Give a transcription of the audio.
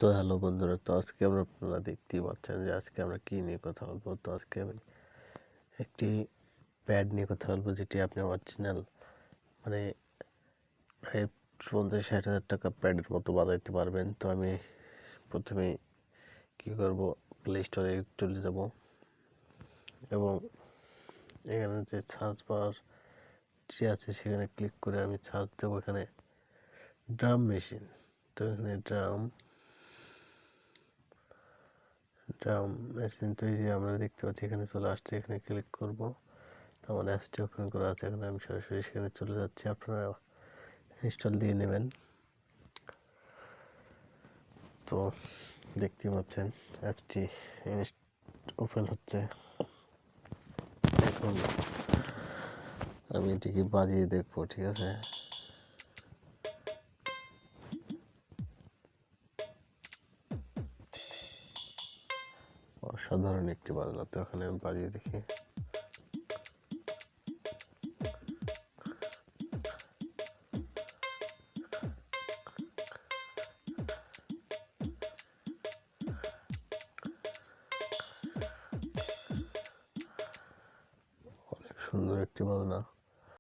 তো হ্যালো বন্ধুরা, তো আজকে আপনারা দেখতেই পাচ্ছেন যে আজকে আমরা কি নিয়ে কথা বলবো। তো আজকে আমি একটি প্যাড নিয়ে কথা বলবো, যেটি আপনি অরিজিনাল মানে প্রায় 50-60 হাজার টাকা প্যাডের মতো বাজাইতে পারবেন। তো আমি প্রথমে কি করব, প্লে স্টোরে চলে যাব এবং এখানে যে সার্চ বার আছে সেখানে ক্লিক করে আমি সার্চ দেবো এখানে ড্রাম মেশিন। তো এখানে ড্রাম মেশিন তৈরি আমরা দেখতে পাচ্ছি, এখানে চলে আসছে। এখানে ক্লিক করব, তো আমার অ্যাপসটি ওপেন করা আছে। এখানে আমি সরাসরি সেখানে চলে যাচ্ছি, আপনারা ইনস্টল দিয়ে নেবেন। তো দেখতে পাচ্ছেন অ্যাপসটি ওপেন হচ্ছে। এখন আমি এটিকে বাজিয়ে দেখবো, ঠিক আছে। অসাধারণ একটি বাজনা, তো এখানে আমি বাজিয়ে দেখি। অনেক সুন্দর একটি বাজনা।